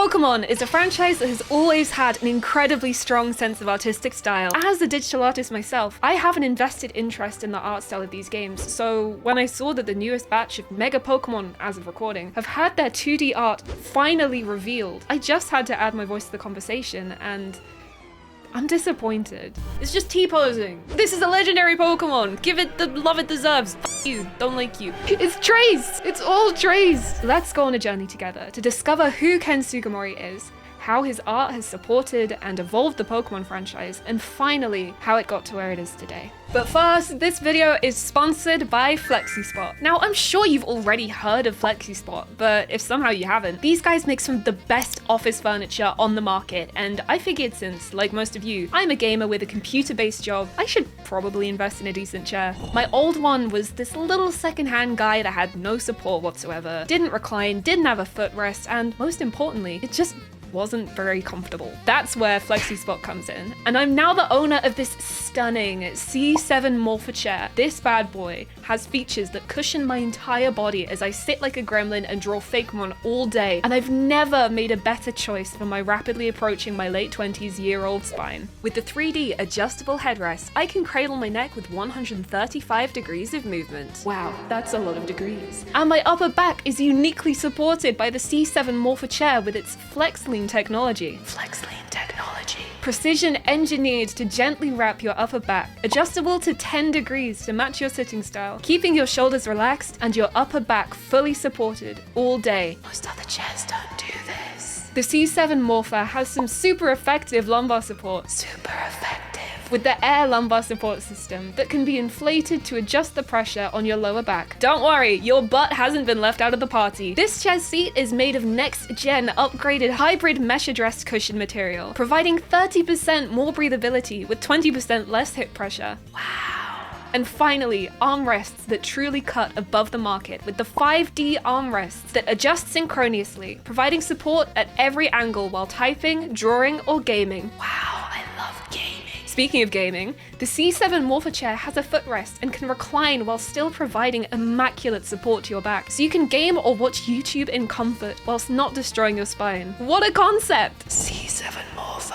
Pokemon is a franchise that has always had an incredibly strong sense of artistic style. As a digital artist myself, I have an invested interest in the art style of these games, so when I saw that the newest batch of Mega Pokemon, as of recording, have had their 2D art finally revealed, I just had to add my voice to the conversation, and I'm disappointed. It's just T-posing. This is a legendary Pokemon. Give it the love it deserves. F you, don't like you. It's Trace. It's all Trace. Let's go on a journey together to discover who Ken Sugimori is, how his art has supported and evolved the Pokemon franchise, and finally, how it got to where it is today. But first, this video is sponsored by Flexispot. Now, I'm sure you've already heard of Flexispot, but if somehow you haven't, these guys make some of the best office furniture on the market, and I figured since, like most of you, I'm a gamer with a computer-based job, I should probably invest in a decent chair. My old one was this little secondhand guy that had no support whatsoever, didn't recline, didn't have a footrest, and most importantly, it just wasn't very comfortable. That's where Flexispot comes in, and I'm now the owner of this stunning C7 Morpher chair. This bad boy has features that cushion my entire body as I sit like a gremlin and draw Fakemon all day, and I've never made a better choice for my rapidly approaching my late 20s year-old spine. With the 3D adjustable headrest, I can cradle my neck with 135 degrees of movement. Wow, that's a lot of degrees. And my upper back is uniquely supported by the C7 Morpher chair with its FlexLean technology. FlexLean technology. Precision engineered to gently wrap your upper back, adjustable to 10 degrees to match your sitting style, keeping your shoulders relaxed and your upper back fully supported all day. Most other chairs don't do this. The C7 Morpher has some super effective lumbar support. Super effective. With the air lumbar support system that can be inflated to adjust the pressure on your lower back. Don't worry, your butt hasn't been left out of the party. This chair seat is made of next-gen upgraded hybrid mesh-addressed cushion material, providing 30% more breathability with 20% less hip pressure. Wow. And finally, armrests that truly cut above the market with the 5D armrests that adjust synchronously, providing support at every angle while typing, drawing, or gaming. Wow, I love gaming. Speaking of gaming, the C7 Morpher chair has a footrest and can recline while still providing immaculate support to your back, so you can game or watch YouTube in comfort whilst not destroying your spine. What a concept! C7 Morpher.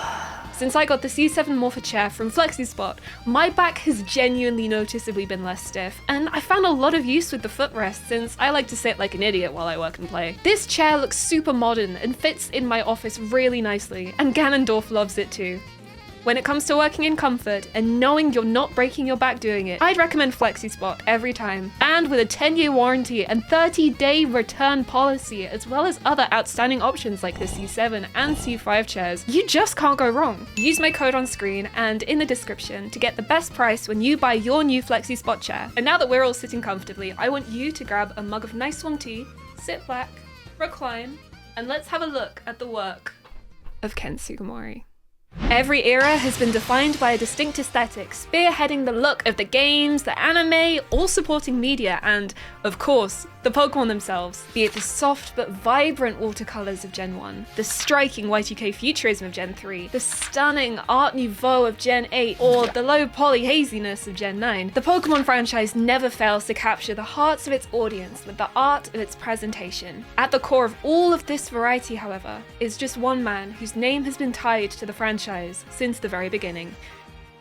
Since I got the C7 Morpher chair from Flexispot, my back has genuinely noticeably been less stiff, and I found a lot of use with the footrest since I like to sit like an idiot while I work and play. This chair looks super modern and fits in my office really nicely, and Ganondorf loves it too. When it comes to working in comfort and knowing you're not breaking your back doing it, I'd recommend Flexispot every time. And with a 10-year warranty and 30-day return policy, as well as other outstanding options like the C7 and C5 chairs, you just can't go wrong. Use my code on screen and in the description to get the best price when you buy your new Flexispot chair. And now that we're all sitting comfortably, I want you to grab a mug of nice warm tea, sit back, recline, and let's have a look at the work of Ken Sugimori. Every era has been defined by a distinct aesthetic, spearheading the look of the games, the anime, all supporting media, and, of course, the Pokemon themselves. Be it the soft but vibrant watercolors of Gen 1, the striking Y2K futurism of Gen 3, the stunning Art Nouveau of Gen 8, or the low poly haziness of Gen 9, the Pokemon franchise never fails to capture the hearts of its audience with the art of its presentation. At the core of all of this variety, however, is just one man whose name has been tied to the franchise since the very beginning: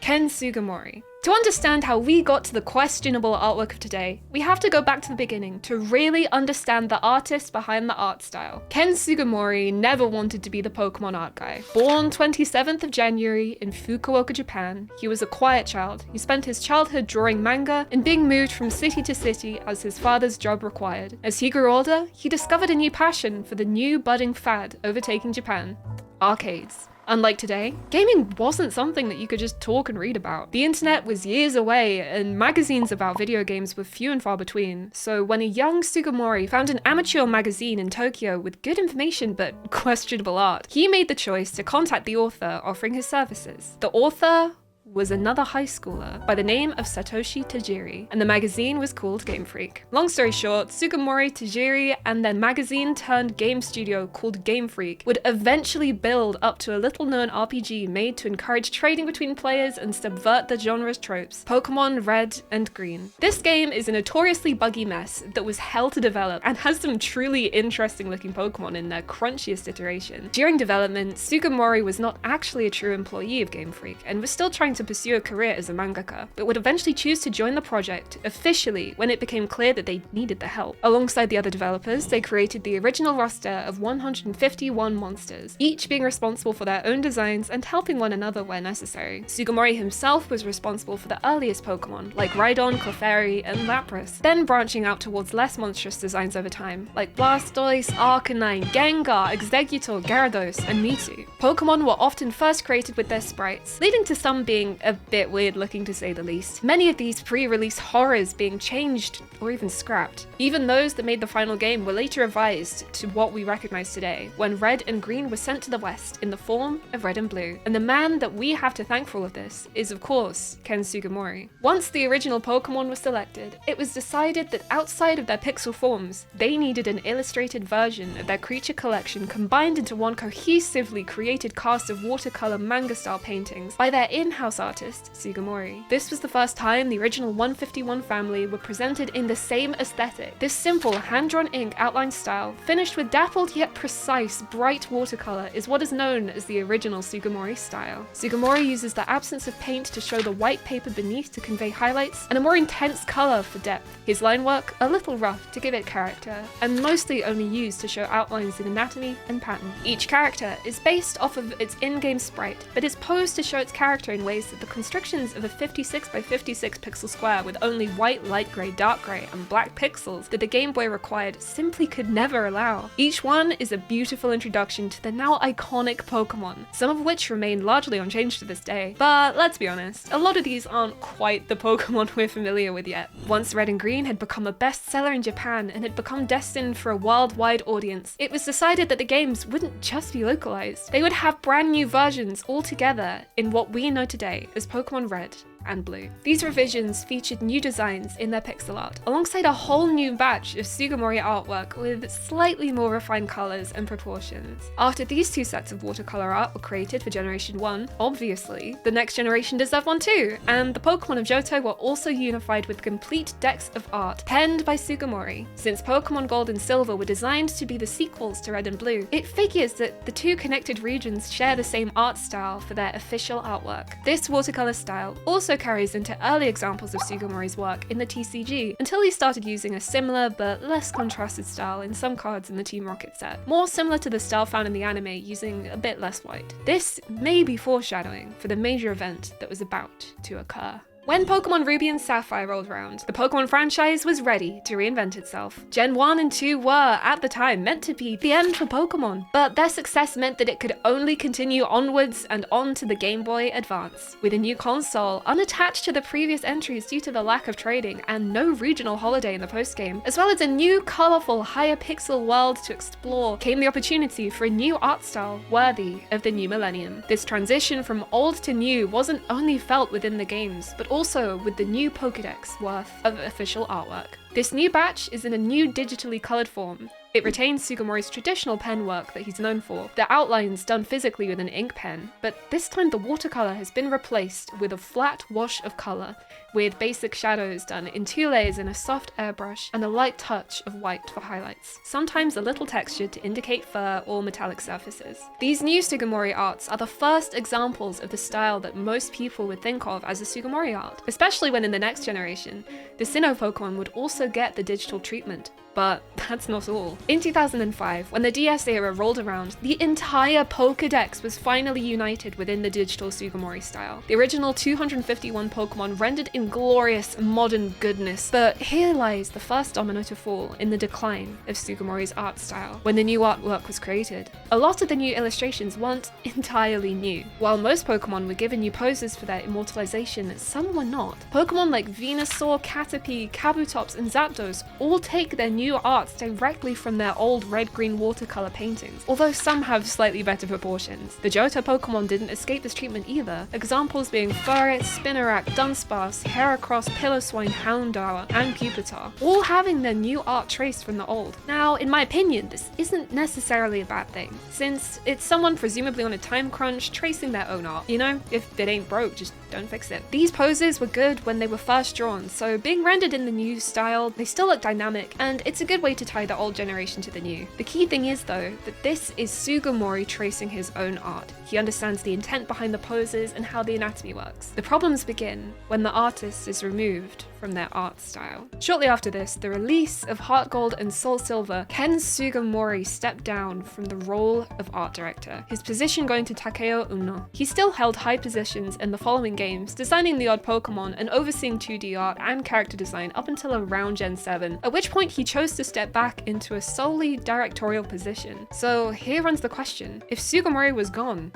Ken Sugimori. To understand how we got to the questionable artwork of today, we have to go back to the beginning to really understand the artist behind the art style. Ken Sugimori never wanted to be the Pokemon art guy. Born 27th of January in Fukuoka, Japan, he was a quiet child. He spent his childhood drawing manga and being moved from city to city as his father's job required. As he grew older, he discovered a new passion for the new budding fad overtaking Japan: arcades. Unlike today, gaming wasn't something that you could just talk and read about. The internet was years away, and magazines about video games were few and far between, so when a young Sugimori found an amateur magazine in Tokyo with good information but questionable art, he made the choice to contact the author offering his services. The author was another high schooler by the name of Satoshi Tajiri, and the magazine was called Game Freak. Long story short, Sugimori, Tajiri, and their magazine turned game studio called Game Freak would eventually build up to a little-known RPG made to encourage trading between players and subvert the genre's tropes, Pokemon Red and Green. This game is a notoriously buggy mess that was hell to develop and has some truly interesting-looking Pokemon in their crunchiest iteration. During development, Sugimori was not actually a true employee of Game Freak and was still trying to pursue a career as a mangaka, but would eventually choose to join the project officially when it became clear that they needed the help. Alongside the other developers, they created the original roster of 151 monsters, each being responsible for their own designs and helping one another where necessary. Sugimori himself was responsible for the earliest Pokemon, like Rhydon, Clefairy, and Lapras, then branching out towards less monstrous designs over time, like Blastoise, Arcanine, Gengar, Exeggutor, Gyarados, and Mewtwo. Pokemon were often first created with their sprites, leading to some being a bit weird looking to say the least. Many of these pre-release horrors being changed or even scrapped. Even those that made the final game were later revised to what we recognize today, when Red and Green were sent to the West in the form of Red and Blue. And the man that we have to thank for all of this is, of course, Ken Sugimori. Once the original Pokemon was selected, it was decided that outside of their pixel forms, they needed an illustrated version of their creature collection combined into one cohesively created cast of watercolor manga-style paintings by their in-house artist, Sugimori. This was the first time the original 151 family were presented in the same aesthetic. This simple, hand-drawn ink outline style, finished with dappled yet precise, bright watercolor, is what is known as the original Sugimori style. Sugimori uses the absence of paint to show the white paper beneath to convey highlights, and a more intense color for depth. His line work, a little rough to give it character, and mostly only used to show outlines in anatomy and pattern. Each character is based off of its in-game sprite, but is posed to show its character in ways that the constrictions of a 56 by 56 pixel square with only white, light grey, dark grey, and black pixels that the Game Boy required simply could never allow. Each one is a beautiful introduction to the now iconic Pokemon, some of which remain largely unchanged to this day. But let's be honest, a lot of these aren't quite the Pokemon we're familiar with yet. Once Red and Green had become a bestseller in Japan and had become destined for a worldwide audience, it was decided that the games wouldn't just be localized. They would have brand new versions altogether in what we know today as Pokemon Red and Blue. These revisions featured new designs in their pixel art, alongside a whole new batch of Sugimori artwork with slightly more refined colors and proportions. After these two sets of watercolor art were created for Generation 1, obviously, the next generation deserved one too, and the Pokemon of Johto were also unified with complete decks of art, penned by Sugimori. Since Pokemon Gold and Silver were designed to be the sequels to Red and Blue, it figures that the two connected regions share the same art style for their official artwork. This watercolor style also carries into early examples of Sugimori's work in the TCG, until he started using a similar but less contrasted style in some cards in the Team Rocket set, more similar to the style found in the anime, using a bit less white. This may be foreshadowing for the major event that was about to occur. When Pokemon Ruby and Sapphire rolled around, the Pokemon franchise was ready to reinvent itself. Gen 1 and 2 were, at the time, meant to be the end for Pokemon, but their success meant that it could only continue onwards and on to the Game Boy Advance. With a new console, unattached to the previous entries due to the lack of trading and no regional holiday in the postgame, as well as a new, colourful, higher pixel world to explore, came the opportunity for a new art style worthy of the new millennium. This transition from old to new wasn't only felt within the games, but also with the new Pokédex worth of official artwork. This new batch is in a new digitally coloured form. It retains Sugimori's traditional pen work that he's known for, the outlines done physically with an ink pen, but this time the watercolour has been replaced with a flat wash of colour, with basic shadows done in 2 layers in a soft airbrush and a light touch of white for highlights, sometimes a little textured to indicate fur or metallic surfaces. These new Sugimori arts are the first examples of the style that most people would think of as a Sugimori art, especially when in the next generation, the Sinnoh Pokemon would also get the digital treatment. But that's not all. In 2005, when the DS era rolled around, the entire Pokédex was finally united within the digital Sugimori style. The original 251 Pokemon rendered in glorious modern goodness. But here lies the first domino to fall in the decline of Sugimori's art style. When the new artwork was created, a lot of the new illustrations weren't entirely new. While most Pokemon were given new poses for their immortalization, some were not. Pokemon like Venusaur, Caterpie, Kabutops, and Zapdos all take their new new arts directly from their old red-green watercolor paintings, although some have slightly better proportions. The Johto Pokemon didn't escape this treatment either, examples being Furret, Spinarak, Dunsparce, Heracross, Piloswine, Houndour, and Pupitar, all having their new art traced from the old. Now, in my opinion, this isn't necessarily a bad thing, since it's someone presumably on a time crunch tracing their own art. You know, if it ain't broke, just don't fix it. These poses were good when they were first drawn, so being rendered in the new style, they still look dynamic, and it's a good way to tie the old generation to the new. The key thing is, though, that this is Sugimori tracing his own art. He understands the intent behind the poses and how the anatomy works. The problems begin when the artist is removed from their art style. Shortly after this, the release of Heart Gold and Soul Silver, Ken Sugimori stepped down from the role of art director, his position going to Takeo Uno. He still held high positions in the following games, designing the odd Pokemon and overseeing 2D art and character design up until around Gen 7, at which point he chose to step back into a solely directorial position. So here runs the question: if Sugimori was gone,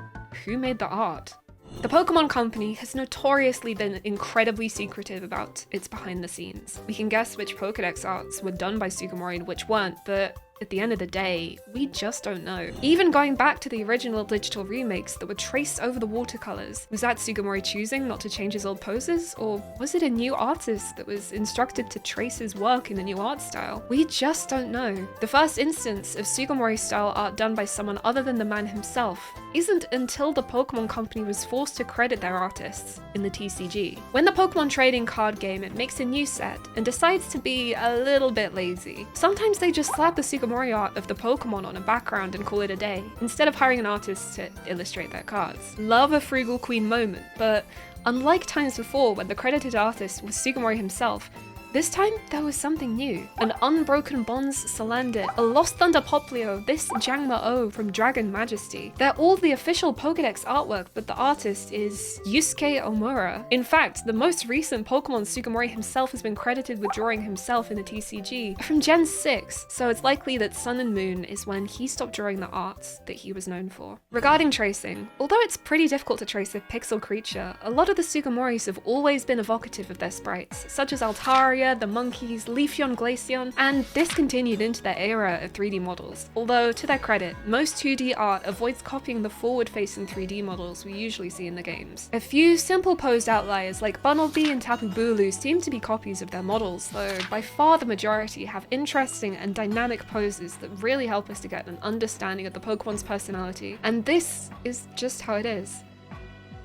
who made the art? The Pokemon Company has notoriously been incredibly secretive about its behind the scenes. We can guess which Pokédex arts were done by Sugimori and which weren't, but at the end of the day, we just don't know. Even going back to the original digital remakes that were traced over the watercolors, was that Sugimori choosing not to change his old poses? Or was it a new artist that was instructed to trace his work in the new art style? We just don't know. The first instance of Sugimori style art done by someone other than the man himself isn't until the Pokemon Company was forced to credit their artists in the TCG. When the Pokemon trading card game makes a new set and decides to be a little bit lazy, sometimes they just slap the Sugimori art of the Pokemon on a background and call it a day, instead of hiring an artist to illustrate their cards. Love a Frugal Queen moment, but unlike times before when the credited artist was Sugimori himself, this time, there was something new. An Unbroken Bonds Salandit, a Lost Thunder Poplio, this Jangma-O from Dragon Majesty. They're all the official Pokédex artwork, but the artist is Yusuke Omura. In fact, the most recent Pokemon Sugimori himself has been credited with drawing himself in the TCG from Gen 6, so it's likely that Sun and Moon is when he stopped drawing the arts that he was known for. Regarding tracing, although it's pretty difficult to trace a pixel creature, a lot of the Sugimoris have always been evocative of their sprites, such as Altaria, the monkeys, Leafeon, Glaceon, and this continued into their era of 3D models. Although, to their credit, most 2D art avoids copying the forward-facing 3D models we usually see in the games. A few simple posed outliers like Bunnelby and Tapu Bulu seem to be copies of their models, though by far the majority have interesting and dynamic poses that really help us to get an understanding of the Pokemon's personality, and this is just how it is.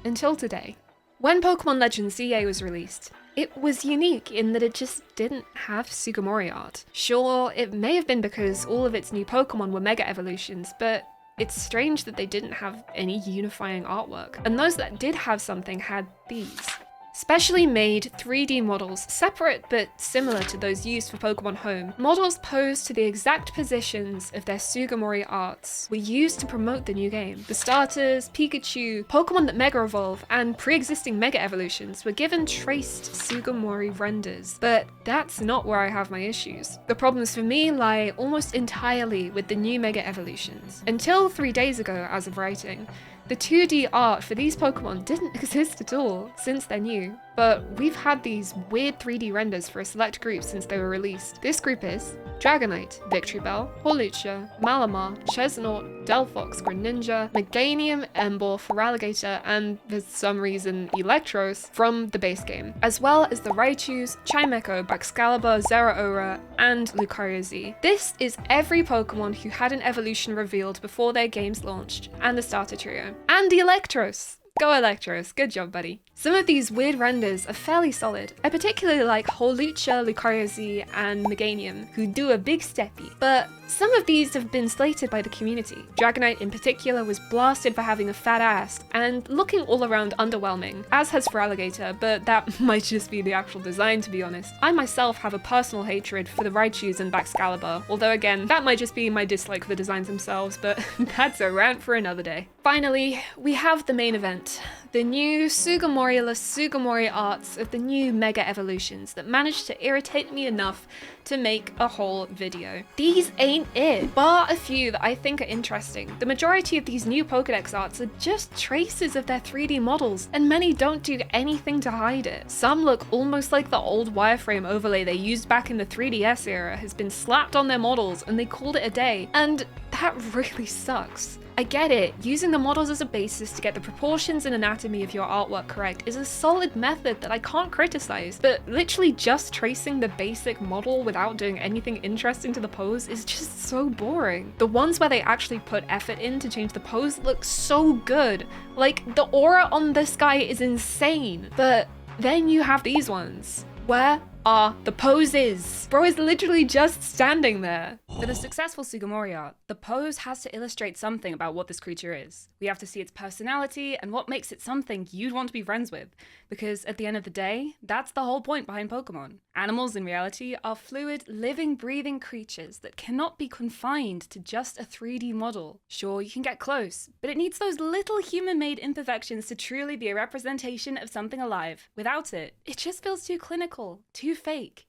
Until today. When Pokemon Legends ZA was released, it was unique in that it just didn't have Sugimori art. Sure, it may have been because all of its new Pokemon were Mega Evolutions, but it's strange that they didn't have any unifying artwork. And those that did have something had these. Specially made 3D models, separate but similar to those used for Pokemon Home. Models posed to the exact positions of their Sugimori arts were used to promote the new game. The starters, Pikachu, Pokemon that Mega Evolve, and pre-existing Mega Evolutions were given traced Sugimori renders. But that's not where I have my issues. The problems for me lie almost entirely with the new Mega Evolutions. Until 3 days ago, as of writing, the 2D art for these Pokemon didn't exist at all since they're new, but we've had these weird 3D renders for a select group since they were released. This group is Dragonite, Victreebel, Hawlucha, Malamar, Chesnaught, Delphox, Greninja, Meganium, Emboar, Feraligatr, and for some reason Electros from the base game, as well as the Raichus, Chimecho, Baxcalibur, Zeraora, and Lucario Z. This is every Pokemon who had an evolution revealed before their games launched, and the starter trio. And Electros! Go Electros, good job buddy. Some of these weird renders are fairly solid. I particularly like Hawlucha, Lucario Z, and Meganium, who do a big steppy. But some of these have been slated by the community. Dragonite in particular was blasted for having a fat ass and looking all around underwhelming, as has Feraligatr, but that might just be the actual design to be honest. I myself have a personal hatred for the Raichus and Baxcalibur, although again, that might just be my dislike for the designs themselves, but that's a rant for another day. Finally, we have the main event. it. The new Sugimori-less Sugimori arts of the new Mega Evolutions that managed to irritate me enough to make a whole video. These ain't it, bar a few that I think are interesting. The majority of these new Pokedex arts are just traces of their 3D models, and many don't do anything to hide it. Some look almost like the old wireframe overlay they used back in the 3DS era has been slapped on their models and they called it a day, and that really sucks. I get it, using the models as a basis to get the proportions and anatomy of your artwork correct is a solid method that I can't criticize, but literally just tracing the basic model without doing anything interesting to the pose is just so boring. The ones where they actually put effort in to change the pose look so good. Like, the aura on this guy is insane, but then you have these ones. Where are the poses? Bro is literally just standing there. For the successful Sugimori art, the pose has to illustrate something about what this creature is. We have to see its personality and what makes it something you'd want to be friends with, because at the end of the day, that's the whole point behind Pokemon. Animals in reality are fluid, living, breathing creatures that cannot be confined to just a 3D model. Sure, you can get close, but it needs those little human-made imperfections to truly be a representation of something alive. Without it, it just feels too clinical, too fake.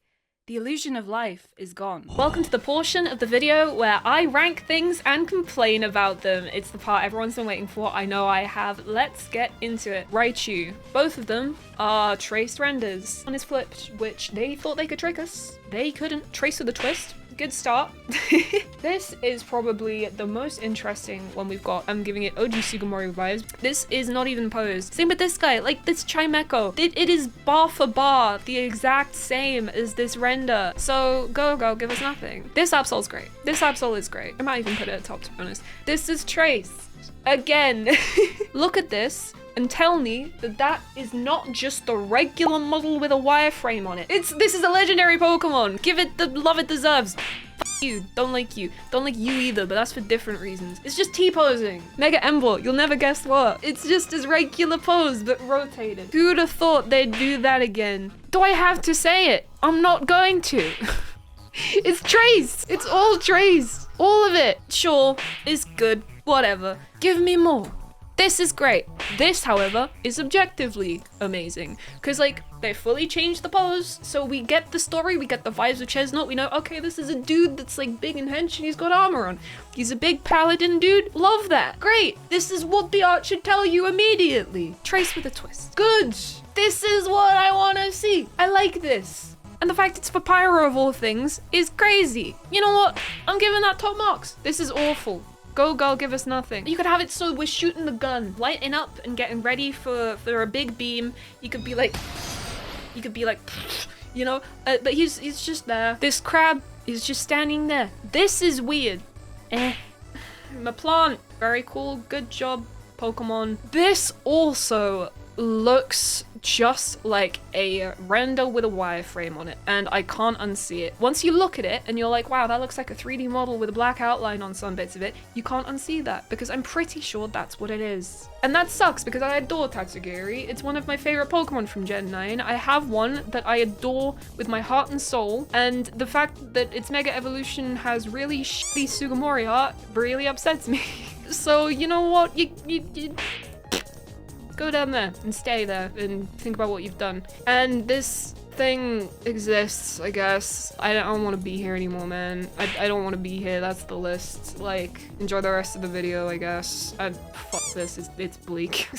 The illusion of life is gone. Welcome to the portion of the video where I rank things and complain about them. It's the part everyone's been waiting for. I know I have. Let's get into it. Raichu. Both of them are traced renders. One is flipped, which they thought they could trick us. They couldn't. Trace with a twist. Good start. This is probably the most interesting one we've got. I'm giving it OG Sugimori vibes. This is not even posed. Same with this guy, like this Chimecho. It is bar for bar the exact same as this render. So go, give us nothing. This Absol's great. This Absol is great. I might even put it at top, to be honest. This is traced. Again. Look at this and tell me that that is not just the regular model with a wireframe on it. This is a legendary Pokemon. Give it the love it deserves. F you. Don't like you. Don't like you either, but that's for different reasons. It's just T-posing. Mega Ember, you'll never guess what. It's just his regular pose, but rotated. Who'd have thought they'd do that again? Do I have to say it? I'm not going to. It's traced. It's all traced. All of it. Sure, is good. Whatever. Give me more. This is great. This, however, is objectively amazing. Because, like, they fully changed the pose, so we get the story, we get the vibes of Chestnut, we know, okay, this is a dude that's, like, big and hench and he's got armor on. He's a big paladin dude. Love that. Great. This is what the art should tell you immediately. Trace with a twist. Good. This is what I want to see. I like this. And the fact it's for Pyro of all things is crazy. You know what? I'm giving that top marks. This is awful. Go girl, give us nothing. You could have it so we're shooting the gun, lighting up and getting ready for a big beam. You could be like, you know, but he's just there. This crab is just standing there. This is weird. My plant, very cool, good job, Pokemon. This also looks just like a render with a wireframe on it, and I can't unsee it. Once you look at it and you're like, wow, that looks like a 3D model with a black outline on some bits of it, you can't unsee that because I'm pretty sure that's what it is. And that sucks because I adore Tatsugiri. It's one of my favorite Pokemon from Gen 9. I have one that I adore with my heart and soul, and the fact that its Mega Evolution has really shitty Sugimori art really upsets me. So you know what, you go down there and stay there and think about what you've done. And this thing exists, I guess. I don't want to be here anymore, man. I don't want to be here. That's the list. Like, enjoy the rest of the video, I guess. Fuck this. It's bleak.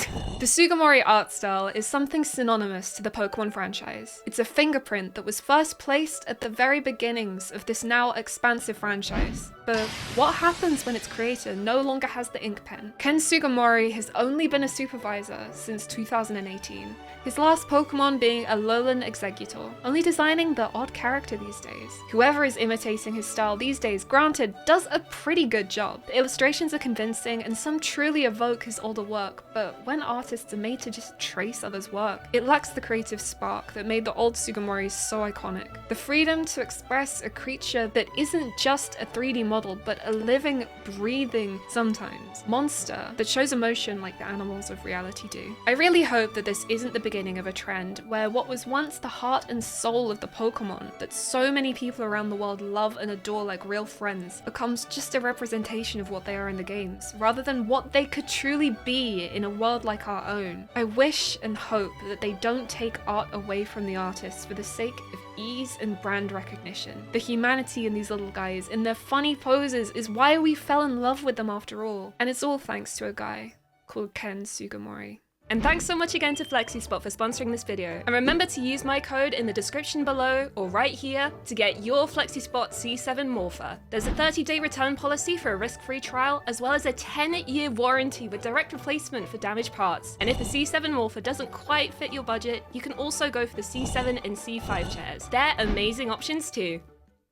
The Sugimori art style is something synonymous to the Pokemon franchise. It's a fingerprint that was first placed at the very beginnings of this now expansive franchise. But what happens when its creator no longer has the ink pen? Ken Sugimori has only been a supervisor since 2018, his last Pokemon being a lowland executor, only designing the odd character these days. Whoever is imitating his style these days, granted, does a pretty good job. The illustrations are convincing and some truly evoke his older work, but when artists are made to just trace others' work, it lacks the creative spark that made the old Sugimori so iconic. The freedom to express a creature that isn't just a 3D model, but a living, breathing, sometimes, monster that shows emotion like the animals of reality do. I really hope that this isn't the beginning of a trend where what was once the heart heart and soul of the Pokemon that so many people around the world love and adore like real friends becomes just a representation of what they are in the games, rather than what they could truly be in a world like our own. I wish and hope that they don't take art away from the artists for the sake of ease and brand recognition. The humanity in these little guys and their funny poses is why we fell in love with them after all. And it's all thanks to a guy called Ken Sugimori. And thanks so much again to Flexispot for sponsoring this video. And remember to use my code in the description below or right here to get your Flexispot C7 Morpher. There's a 30-day return policy for a risk-free trial, as well as a 10-year warranty with direct replacement for damaged parts. And if the C7 Morpher doesn't quite fit your budget, you can also go for the C7 and C5 chairs. They're amazing options too.